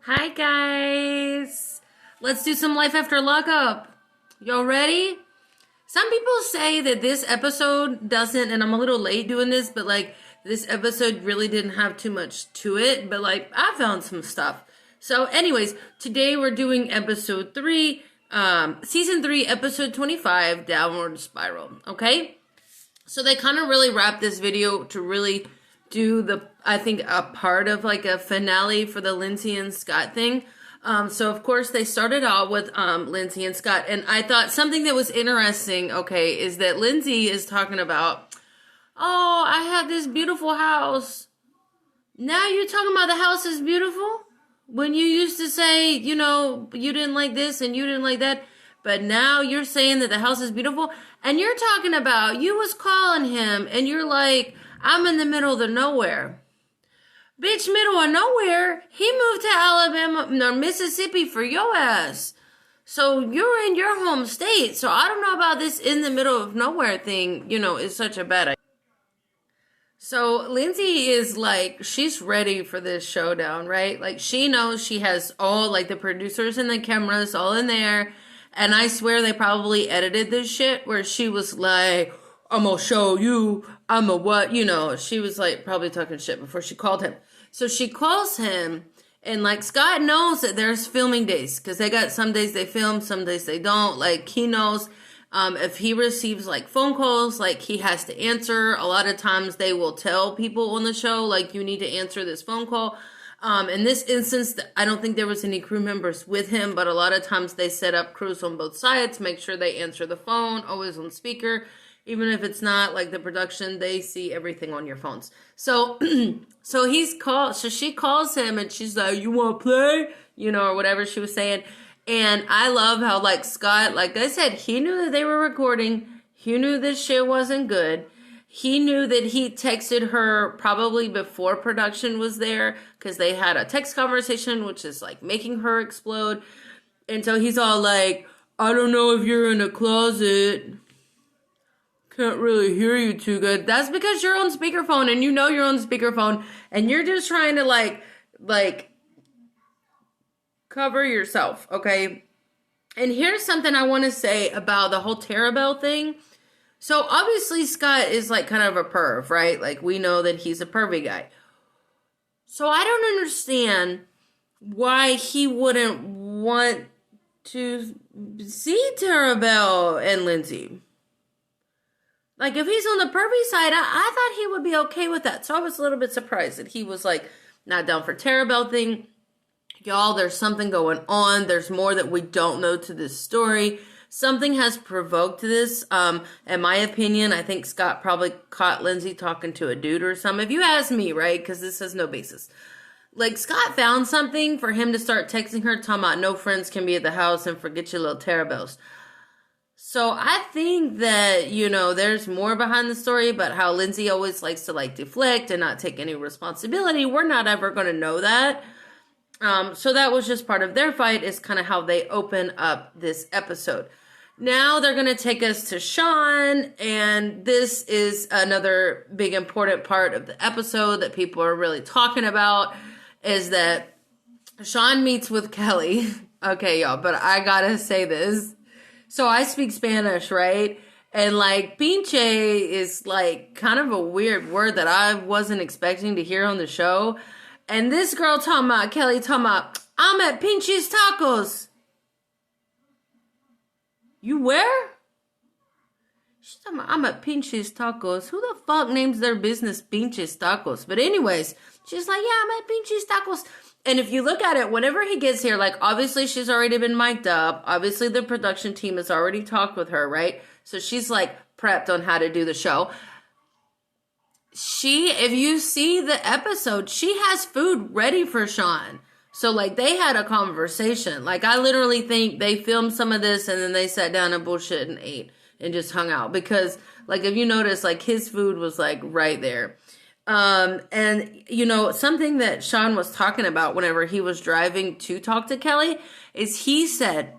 Hi guys, let's do some life after lockup. Y'all ready? Some people say that this episode doesn't, and I'm a little late doing this, but like this episode really didn't have too much to it, but like I found some stuff. So anyways, today we're doing episode 3, season 3, episode 25, Downward Spiral, okay? So they kind of really wrapped this video to really do I think a part of like a finale for the Lindsay and Scott thing. So of course they started out with Lindsay and Scott, and I thought something that was interesting, okay, is that Lindsay is talking about, oh, I have this beautiful house. Now you're talking about the house is beautiful? When you used to say, you know, you didn't like this and you didn't like that, but now you're saying that the house is beautiful, and you're talking about, you was calling him, and you're like, I'm in the middle of the nowhere. Bitch, middle of nowhere? He moved to Alabama, no, Mississippi for your ass. So you're in your home state. So I don't know about this in the middle of nowhere thing, you know, is such a bad idea. So Lindsay is like, she's ready for this showdown, right? Like she knows she has all like the producers and the cameras all in there. And I swear they probably edited this shit where she was like, I'm gonna show you, I'm a what, you know, she was like probably talking shit before she called him. So she calls him, and like Scott knows that there's filming days, because they got some days they film, some days they don't. Like he knows if he receives like phone calls, like he has to answer. A lot of times they will tell people on the show, like, you need to answer this phone call. In this instance, I don't think there was any crew members with him, but a lot of times they set up crews on both sides, make sure they answer the phone, always on speaker. Even if it's not like the production, they see everything on your phones. So, so she calls him and she's like, you want to play? You know, or whatever she was saying. And I love how like Scott, like I said, he knew that they were recording. He knew this shit wasn't good. He knew that he texted her probably before production was there, because they had a text conversation, which is like making her explode. And so he's all like, I don't know if you're in a closet. Can't really hear you too good. That's because you're on speakerphone, and you know you're on speakerphone, and you're just trying to like cover yourself, okay? And here's something I want to say about the whole Terabell thing. So obviously Scott is like kind of a perv, right? Like we know that he's a pervy guy. So I don't understand why he wouldn't want to see Terabell and Lindsay. Like, if he's on the pervy side, I thought he would be okay with that. So I was a little bit surprised that he was, like, not down for Terabell thing. Y'all, there's something going on. There's more that we don't know to this story. Something has provoked this. In my opinion, I think Scott probably caught Lindsay talking to a dude or something. If you ask me, right? Because this has no basis. Like, Scott found something for him to start texting her, talking about no friends can be at the house and forget your little Terabells. So I think that, you know, there's more behind the story, but how Lindsay always likes to like deflect and not take any responsibility. We're not ever going to know that. So that was just part of their fight, is kind of how they open up this episode. Now they're going to take us to Sean, and this is another big important part of the episode that people are really talking about, is that Sean meets with Kelly. Okay, y'all, but I gotta say this. So I speak Spanish, right? And like pinche is like kind of a weird word that I wasn't expecting to hear on the show. And this girl talking about, Kelly talking about, I'm at Pinche's Tacos. You where? She's talking about, I'm at Pinche's Tacos. Who the fuck names their business Pinche's Tacos? But anyways, she's like, yeah, I'm at Pinche's Tacos. And if you look at it, whenever he gets here, like, obviously she's already been mic'd up. Obviously the production team has already talked with her, right? So she's, like, prepped on how to do the show. If you see the episode, she has food ready for Sean. So, like, they had a conversation. Like, I literally think they filmed some of this and then they sat down and bullshit and ate and just hung out. Because, like, if you notice, like, his food was, like, right there. And, you know, something that Sean was talking about whenever he was driving to talk to Kelly is he said,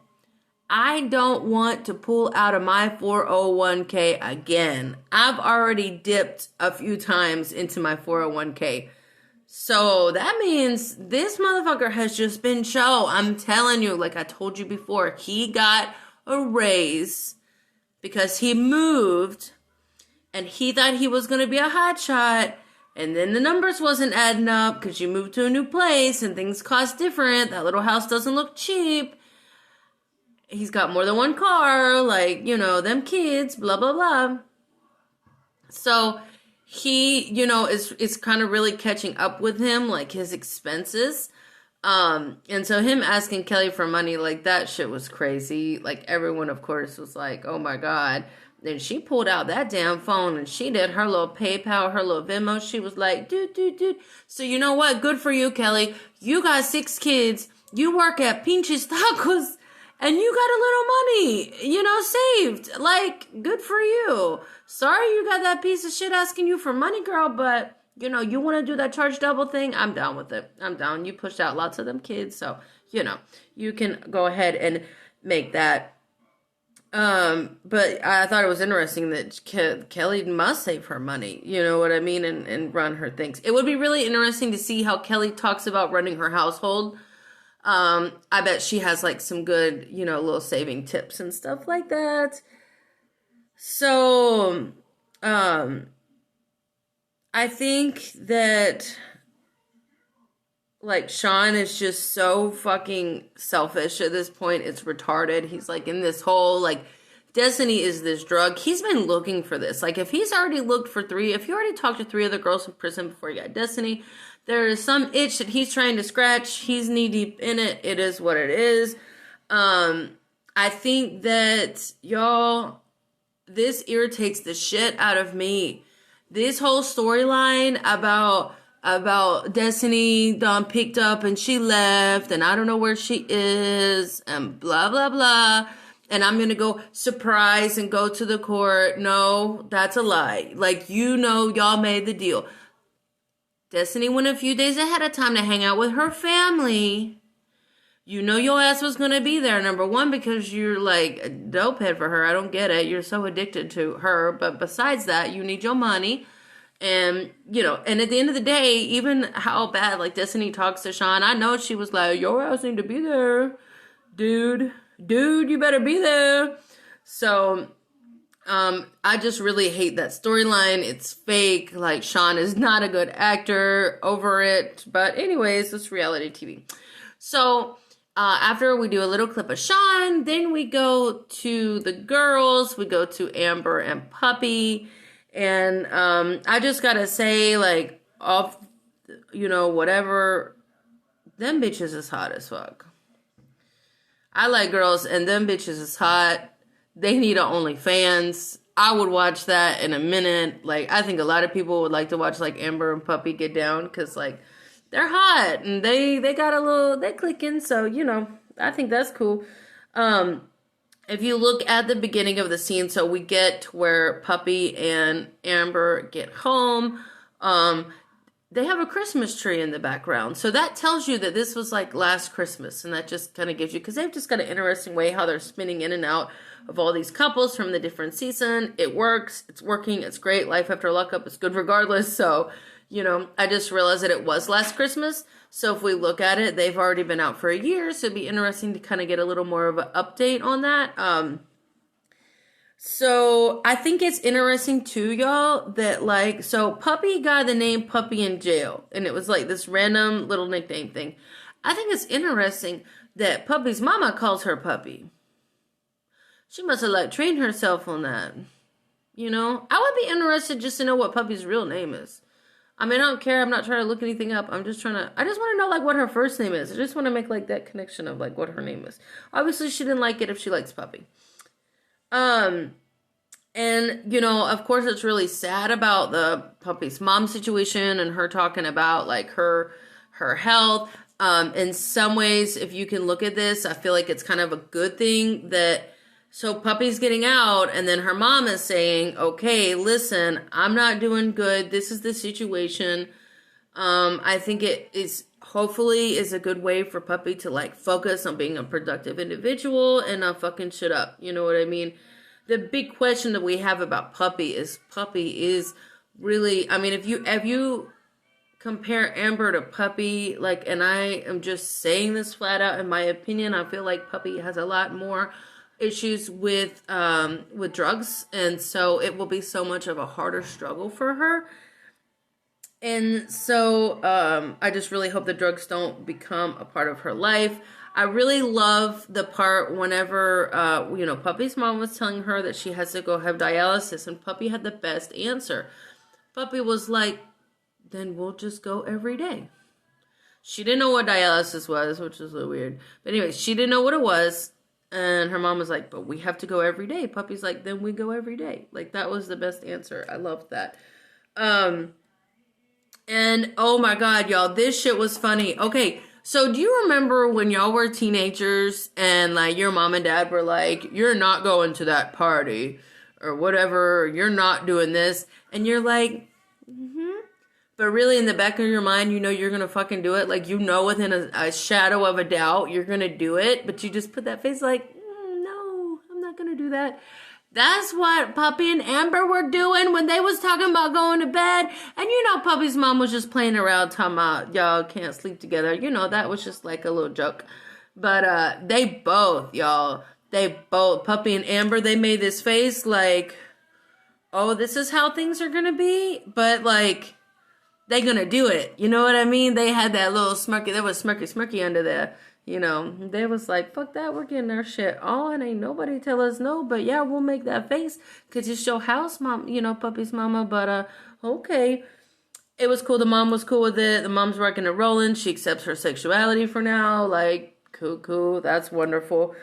I don't want to pull out of my 401k again. I've already dipped a few times into my 401k. So that means this motherfucker has just been show. I'm telling you, like I told you before, he got a raise because he moved and he thought he was going to be a hotshot. And then the numbers wasn't adding up because you moved to a new place and things cost different. That little house doesn't look cheap. He's got more than one car, like, you know, them kids, blah, blah, blah. So he, you know, is kind of really catching up with him, like his expenses. And so him asking Kelly for money, like that shit was crazy. Like everyone, of course, was like, oh my God. Then she pulled out that damn phone and she did her little PayPal, her little Venmo. She was like, dude. So you know what? Good for you, Kelly. You got 6 kids. You work at Pinches Tacos and you got a little money, you know, saved. Like, good for you. Sorry you got that piece of shit asking you for money, girl, but you know, you want to do that charge double thing? I'm down with it. I'm down. You pushed out lots of them kids. So, you know, you can go ahead and make that. But I thought it was interesting that Kelly must save her money, you know what I mean, and run her things. It would be really interesting to see how Kelly talks about running her household. I bet she has like some good, you know, little saving tips and stuff like that. So, I think that like Sean is just so fucking selfish at this point. It's retarded. He's like in this whole like Destiny is this drug. He's been looking for this. Like if he's already looked for 3, if you already talked to 3 other girls in prison before you got Destiny, there is some itch that he's trying to scratch. He's knee deep in it. It is what it is. I think that y'all, this irritates the shit out of me. This whole storyline about Destiny done picked up and she left and I don't know where she is and blah, blah, blah. And I'm going to go surprise and go to the court. No, that's a lie. Like, you know, y'all made the deal. Destiny went a few days ahead of time to hang out with her family. You know your ass was going to be there, number one, because you're like a dope head for her. I don't get it. You're so addicted to her. But besides that, you need your money. And, you know, and at the end of the day, even how bad, like, Destiny talks to Sean, I know she was like, your ass need to be there. Dude, you better be there. So, I just really hate that storyline. It's fake. Like, Sean is not a good actor. Over it. But anyways, it's reality TV. So, after we do a little clip of Sean, then we go to the girls. We go to Amber and Puppy. And I just gotta say, like, off, you know, whatever, them bitches is hot as fuck. I like girls, and them bitches is hot. They need a OnlyFans. I would watch that in a minute. Like, I think a lot of people would like to watch, like, Amber and Puppy get down, because, like, they're hot, and they got a little, they clicking, so, you know, I think that's cool. If you look at the beginning of the scene, so we get to where Puppy and Amber get home, they have a Christmas tree in the background. So that tells you that this was like last Christmas, and that just kind of gives you, because they've just got an interesting way how they're spinning in and out of all these couples from the different season. It works. It's working. It's great. Life after lockup is good regardless. So, you know, I just realized that it was last Christmas. So if we look at it, they've already been out for a year. So it'd be interesting to kind of get a little more of an update on that. So I think it's interesting too, y'all, that like, so Puppy got the name Puppy in jail. And it was like this random little nickname thing. I think it's interesting that Puppy's mama calls her Puppy. She must have like trained herself on that. You know, I would be interested just to know what Puppy's real name is. I mean, I don't care. I'm not trying to look anything up. I just want to know, like, what her first name is. I just want to make, like, that connection of, like, what her name is. Obviously, she didn't like it if she likes Puppy. And, you know, of course, it's really sad about the Puppy's mom situation and her talking about, like, her health. In some ways, if you can look at this, I feel like it's kind of a good thing that, so Puppy's getting out, and then her mom is saying, okay, listen, I'm not doing good. This is the situation. I think it is, hopefully, is a good way for Puppy to, like, focus on being a productive individual and not fucking shit up. You know what I mean? The big question that we have about Puppy is really, I mean, if you compare Amber to Puppy, like, and I am just saying this flat out, in my opinion, I feel like Puppy has a lot more issues with drugs, and so it will be so much of a harder struggle for her. And so I just really hope the drugs don't become a part of her life. I really love the part whenever, Puppy's mom was telling her that she has to go have dialysis, and Puppy had the best answer. Puppy was like, then we'll just go every day. She didn't know what dialysis was, which is a little weird. But anyway, she didn't know what it was. And her mom was like, but we have to go every day. Puppy's like, then we go every day. Like, that was the best answer. I loved that. And oh my God, y'all, this shit was funny. Okay, so do you remember when y'all were teenagers and like your mom and dad were like, you're not going to that party or whatever, you're not doing this. And you're like, but really in the back of your mind, you know you're going to fucking do it. Like, you know within a shadow of a doubt, you're going to do it. But you just put that face like, no, I'm not going to do that. That's what Puppy and Amber were doing when they was talking about going to bed. And you know Puppy's mom was just playing around talking about y'all can't sleep together. You know, that was just like a little joke. But they both, Puppy and Amber, they made this face like, oh, this is how things are going to be. But like, they gonna do it. You know what I mean? They had that little smirky, there was smirky under there. You know, they was like, fuck that, we're getting our shit on. Ain't nobody tell us no, but yeah, we'll make that face. Cause it's your house, mom, Puppy's mama, but okay. It was cool, the mom was cool with it. The mom's rocking and rolling. She accepts her sexuality for now. Like, cool, that's wonderful.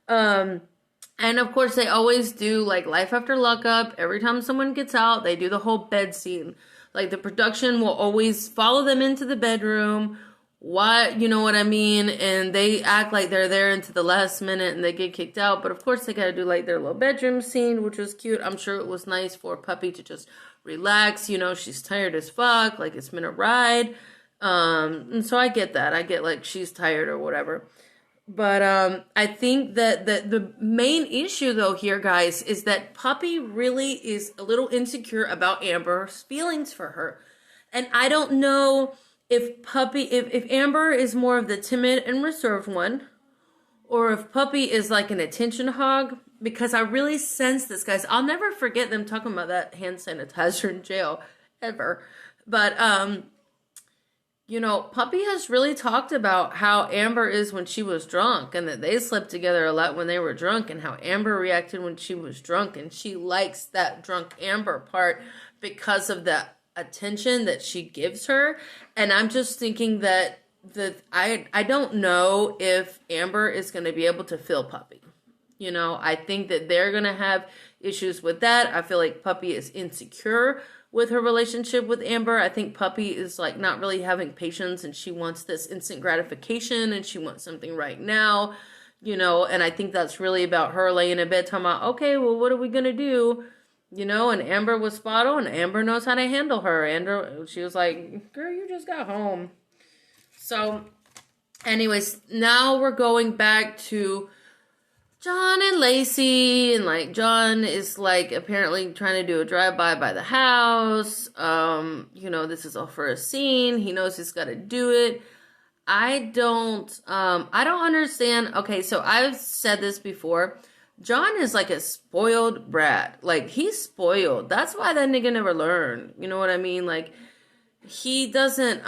And of course, they always do, like, Life After Lockup. Every time someone gets out, they do the whole bed scene. Like, the production will always follow them into the bedroom. What, you know what I mean? And they act like they're there into the last minute and they get kicked out. But of course, they gotta do, like, their little bedroom scene, which was cute. I'm sure it was nice for Puppy to just relax. You know, she's tired as fuck. Like, it's been a ride. And so I get that. I get, like, she's tired or whatever. But I think that the main issue, though, here, guys, is that Puppy really is a little insecure about Amber's feelings for her. And I don't know if Amber is more of the timid and reserved one, or if Puppy is like an attention hog, because I really sense this, guys. I'll never forget them talking about that hand sanitizer in jail, ever. But, Puppy has really talked about how Amber is when she was drunk, and that they slept together a lot when they were drunk, and how Amber reacted when she was drunk, and she likes that drunk Amber part because of the attention that she gives her. And I'm just thinking that I don't know if Amber is going to be able to feel Puppy. You know, I think that they're going to have issues with that. I feel like Puppy is insecure with her relationship with Amber. I think Puppy is like not really having patience, and she wants this instant gratification, and she wants something right now, and I think that's really about her laying in bed talking about, okay, well, what are we going to do? And Amber was spot on. Amber knows how to handle her. And she was like, girl, you just got home. So anyways, now we're going back to John and Lacey, and like John is like apparently trying to do a drive-by by the house. This is all for a scene. He knows he's got to do it. I don't understand. Okay, so I've said this before. John is like a spoiled brat. Like, he's spoiled. That's why that nigga never learned. You know what I mean? Like, he doesn't,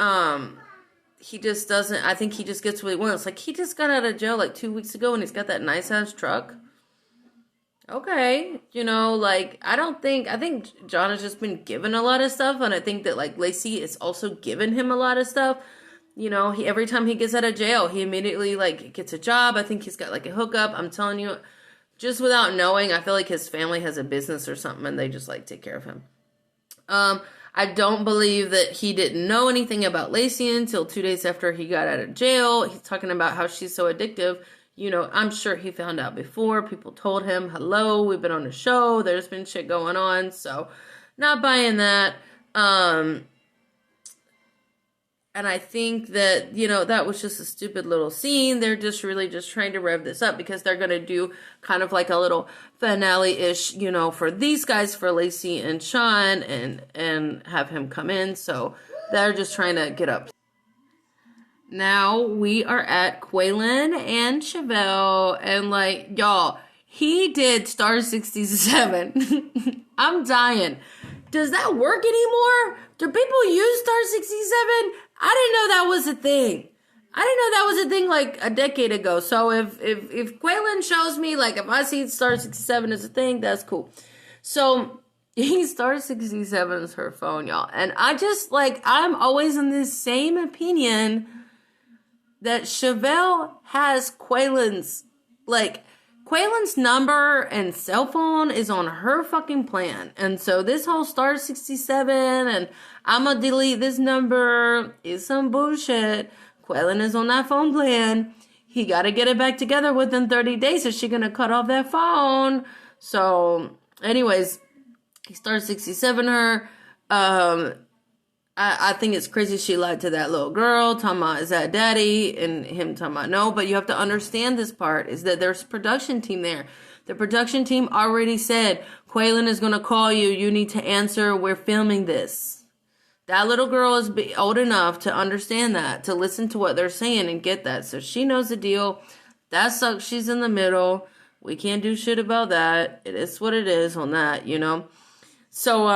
he just doesn't, I think he just gets what he wants. Like, he just got out of jail like 2 weeks ago and he's got that nice ass truck. Okay. I think John has just been given a lot of stuff, and I think that like Lacey is also giving him a lot of stuff. Every time he gets out of jail, he immediately like gets a job. I think he's got like a hookup. I'm telling you, just without knowing, I feel like his family has a business or something and they just like take care of him. I don't believe that he didn't know anything about Lacey until 2 days after he got out of jail. He's talking about how she's so addictive. I'm sure he found out before. People told him, hello, we've been on the show. There's been shit going on. So not buying that. And I think that, that was just a stupid little scene. They're just really just trying to rev this up because they're going to do kind of like a little finale-ish, for these guys, for Lacey and Sean, and have him come in. So They're just trying to get up. Now we are at Quaylen and Chevelle, and like, y'all, he did star 67. I'm dying. Does that work anymore? Do people use star 67? I didn't know that was a thing. I didn't know that was a thing like a decade ago. So if Quaylen shows me, like, if I see star 67 as a thing, that's cool. So he star 67 is her phone, y'all. And I just, like, I'm always in this same opinion that Chevelle has Quaylen's number and cell phone is on her fucking plan. And so this whole star 67 and I'm gonna delete this number is some bullshit. Quaylen is on that phone plan. He got to get it back together within 30 days. Is she going to cut off that phone? So anyways, he star 67 her. I think it's crazy she lied to that little girl, talking about, is that daddy? And him talking about, no. But you have to understand this part, is that there's a production team there. The production team already said, Quaylen is going to call you. You need to answer. We're filming this. That little girl is old enough to understand that, to listen to what they're saying and get that. So she knows the deal. That sucks. She's in the middle. We can't do shit about that. It is what it is on that, you know. So,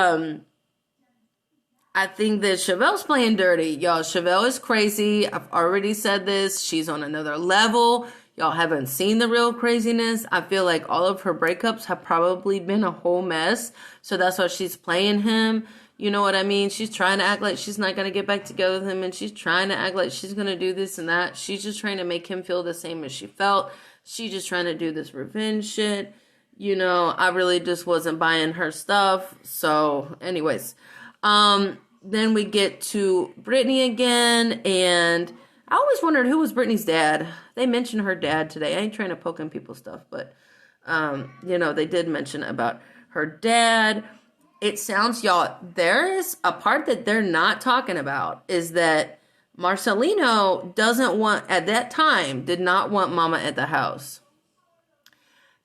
I think that Chevelle's playing dirty. Y'all, Chevelle is crazy. I've already said this. She's on another level. Y'all haven't seen the real craziness. I feel like all of her breakups have probably been a whole mess. So that's why she's playing him. You know what I mean? She's trying to act like she's not going to get back together with him. And she's trying to act like she's going to do this and that. She's just trying to make him feel the same as she felt. She's just trying to do this revenge shit. You know, I really just wasn't buying her stuff. So anyways, then we get to Brittany again, and I always wondered who was Brittany's dad. They mentioned her dad today. I ain't trying to poke in people's stuff, but, you know, they did mention about her dad. It sounds, y'all, there is a part that they're not talking about, is that Marcelino doesn't want, at that time, did not want Mama at the house.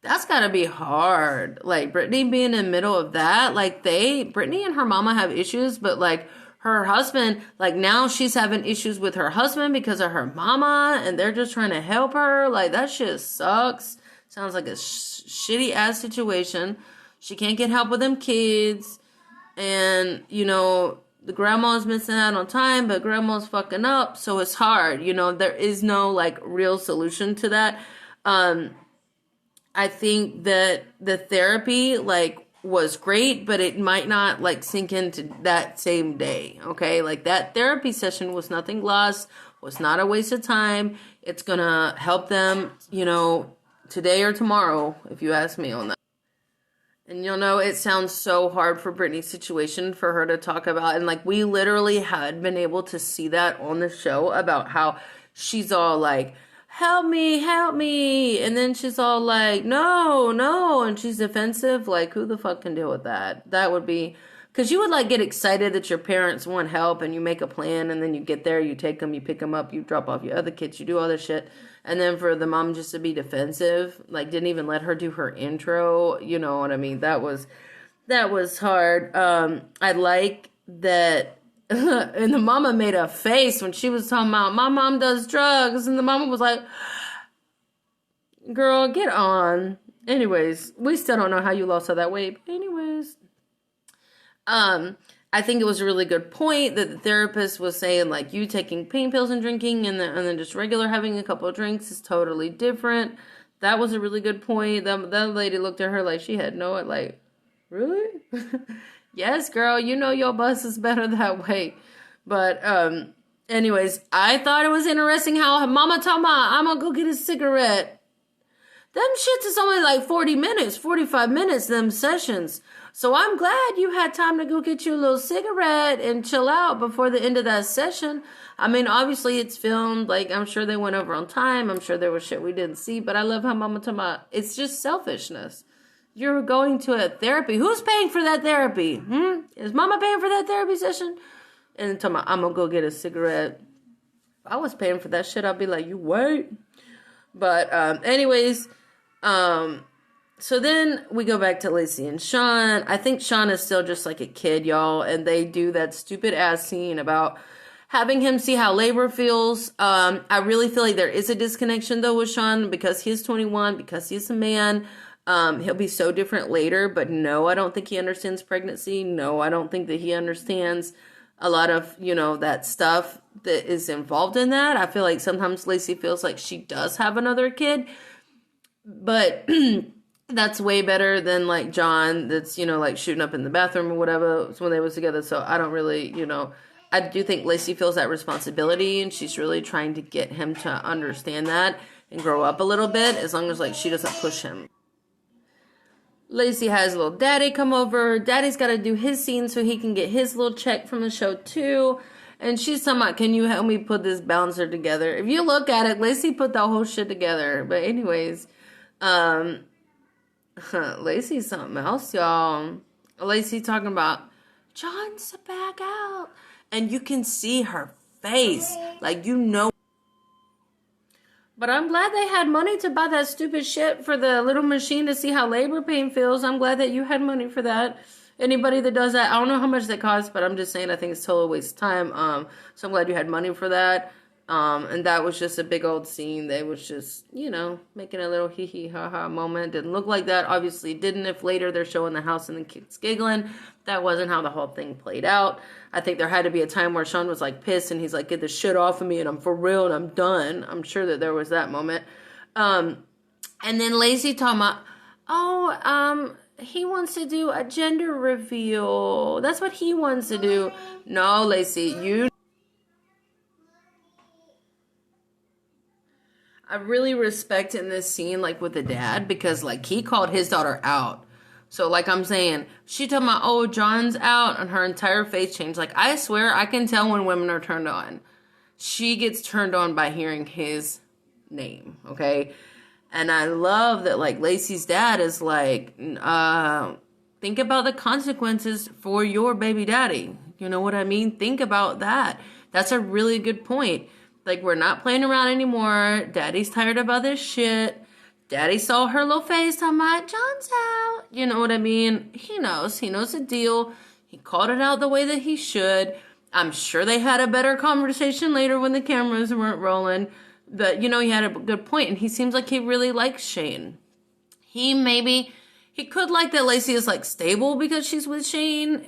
That's gotta be hard. Like, Brittany being in the middle of that, like, Brittany and her mama have issues, but, like, her husband, like, now she's having issues with her husband because of her mama, and they're just trying to help her. Like, that shit sucks. Sounds like a shitty-ass situation. She can't get help with them kids, and, you know, the grandma's missing out on time, but grandma's fucking up, so it's hard. You know, there is no, like, real solution to that. I think that the therapy, like, was great, but it might not, like, sink into that same day, okay? Like, that therapy session was nothing lost, was not a waste of time. It's gonna help them, you know, today or tomorrow, if you ask me on that. And you'll know it sounds so hard for Brittany's situation for her to talk about. And, like, we literally had been able to see that on the show about how she's all like, help me. And then she's all like, no. And she's defensive. Like, who the fuck can deal with that? That would be, because you would, like, get excited that your parents want help and you make a plan and then you get there, you take them, you pick them up, you drop off your other kids, you do all this shit. And then for the mom just to be defensive, like, didn't even let her do her intro. You know what I mean? That was hard. I like that. And the mama made a face when she was talking about, my mom does drugs. And the mama was like, girl, get on. Anyways, we still don't know how you lost all that weight. But anyways, I think it was a really good point that the therapist was saying, like, you taking pain pills and drinking and then just regular having a couple of drinks is totally different. That was a really good point. That lady looked at her like she had no, like, really? Yes, girl, you know your bus is better that way. But, anyways, I thought it was interesting how Mama told me, I'm gonna go get a cigarette. Them shits is only like 40 minutes, 45 minutes, them sessions. So I'm glad you had time to go get you a little cigarette and chill out before the end of that session. I mean, obviously it's filmed. Like, I'm sure they went over on time. I'm sure there was shit we didn't see. But I love how Mama told me, it's just selfishness. You're going to a therapy. Who's paying for that therapy? Is Mama paying for that therapy session? And tell me, I'm going to go get a cigarette. If I was paying for that shit, I'd be like, you wait. But anyways, So then we go back to Lacey and Sean. I think Sean is still just like a kid, y'all. And they do that stupid ass scene about having him see how labor feels. I really feel like there is a disconnection though with Sean because he's 21, because he's a man. He'll be so different later, but no, I don't think he understands pregnancy. No, I don't think that he understands a lot of, that stuff that is involved in that. I feel like sometimes Lacey feels like she does have another kid, but that's way better than like John that's, like shooting up in the bathroom or whatever when they was together. So I don't really, I do think Lacey feels that responsibility and she's really trying to get him to understand that and grow up a little bit as long as like she doesn't push him. Lacey has little daddy come over. Daddy's got to do his scene so he can get his little check from the show too. And she's talking about, can you help me put this bouncer together? If you look at it, Lacey put that whole shit together. But anyways, Lacey's something else, y'all. Lacey talking about, John's back out. And you can see her face. Like, But I'm glad they had money to buy that stupid shit for the little machine to see how labor pain feels. I'm glad that you had money for that. Anybody that does that, I don't know how much that costs, but I'm just saying I think it's totally a waste of time. So I'm glad you had money for that. And that was just a big old scene. They was just, making a little hee hee ha ha moment. Didn't look like that. Obviously didn't. If later they're showing the house and the kids giggling, that wasn't how the whole thing played out. I think there had to be a time where Sean was like pissed and he's like, get the shit off of me and I'm for real and I'm done. I'm sure that there was that moment. And then Lacey talking about, he wants to do a gender reveal. That's what he wants to do. No, Lacey, I really respect in this scene, like with the dad, because like he called his daughter out. So like I'm saying, she talking about, oh, John's out, and her entire face changed. Like I swear I can tell when women are turned on. She gets turned on by hearing his name, okay? And I love that like Lacey's dad is like, think about the consequences for your baby daddy. You know what I mean? Think about that. That's a really good point. Like, we're not playing around anymore. Daddy's tired about this shit. Daddy saw her little face talking about, John's out. You know what I mean? He knows. He knows the deal. He called it out the way that he should. I'm sure they had a better conversation later when the cameras weren't rolling. But, he had a good point. And he seems like he really likes Shane. He could like that Lacey is, like, stable because she's with Shane.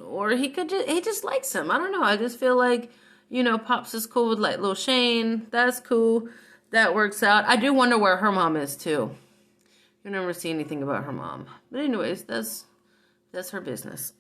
Or he just likes him. I don't know. I just feel like, Pops is cool with, like, little Shane. That's cool. That works out. I do wonder where her mom is, too. You never see anything about her mom. But anyways, that's her business.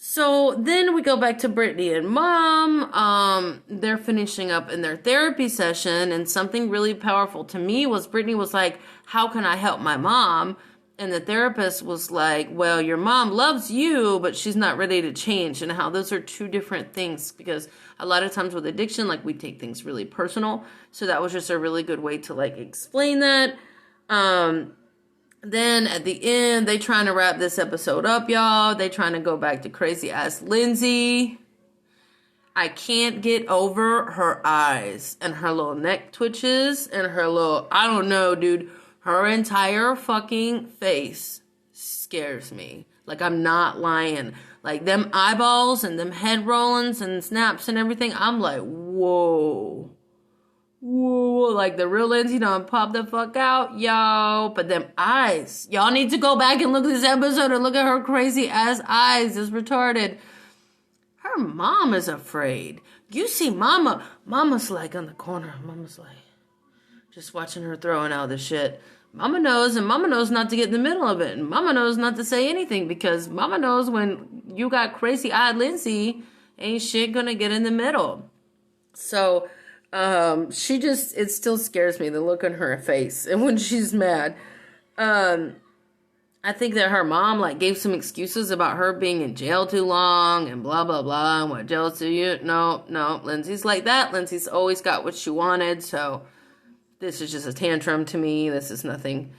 So then we go back to Brittany and Mom. They're finishing up in their therapy session. And something really powerful to me was Brittany was like, how can I help my mom? And the therapist was like, well, your mom loves you, but she's not ready to change. And how those are two different things. Because a lot of times with addiction, like, we take things really personal. So that was just a really good way to, like, explain that. Then at the end, they trying to wrap this episode up, y'all. They trying to go back to crazy ass Lindsay. I can't get over her eyes and her little neck twitches and her little, I don't know, dude. Her entire fucking face scares me. Like, I'm not lying. Like, them eyeballs and them head rollings and snaps and everything, I'm like, whoa. Whoa. Like, the real Lindsay done pop the fuck out, y'all. But them eyes. Y'all need to go back and look at this episode and look at her crazy ass eyes. It's retarded. Her mom is afraid. You see Mama. Mama's like on the corner. Mama's like just watching her throwing out the shit. Mama knows, and Mama knows not to get in the middle of it. And Mama knows not to say anything because Mama knows when you got crazy-eyed Lindsay, ain't shit gonna get in the middle. So, it still scares me, the look on her face. And when she's mad, I think that her mom, like, gave some excuses about her being in jail too long and blah, blah, blah, and what jail to you. No, Lindsay's like that. Lindsay's always got what she wanted, so this is just a tantrum to me. This is nothing,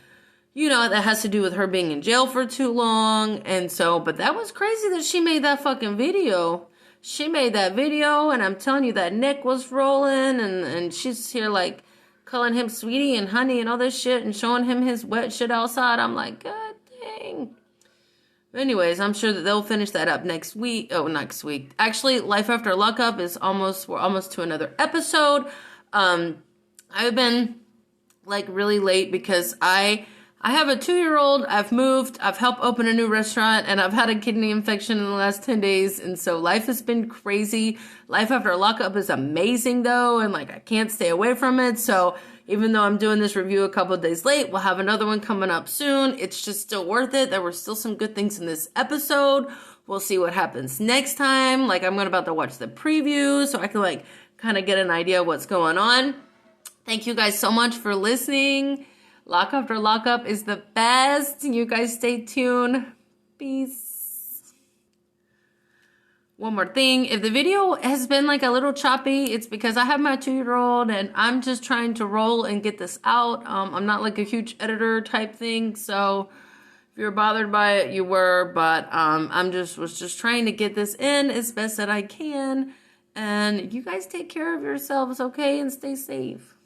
that has to do with her being in jail for too long. And so, but that was crazy that she made that fucking video. She made that video, and I'm telling you, that neck was rolling, and she's here, like, calling him sweetie and honey and all this shit and showing him his wet shit outside. I'm like, God dang. But anyways, I'm sure that they'll finish that up next week. Oh, next week. Actually, Life After Lockup is we're almost to another episode. I've been like really late because I have a 2-year-old. I've moved. I've helped open a new restaurant, and I've had a kidney infection in the last 10 days. And so life has been crazy. Life After Lockup is amazing though. And like, I can't stay away from it. So even though I'm doing this review a couple of days late, we'll have another one coming up soon. It's just still worth it. There were still some good things in this episode. We'll see what happens next time. Like, I'm about to watch the preview so I can like kind of get an idea of what's going on. Thank you guys so much for listening. Lock After Lockup is the best. You guys stay tuned. Peace. One more thing, if the video has been like a little choppy, it's because I have my 2-year-old and I'm just trying to roll and get this out. I'm not like a huge editor type thing, so if you're bothered by it, you were, but was just trying to get this in as best that I can. And you guys take care of yourselves, okay? And stay safe.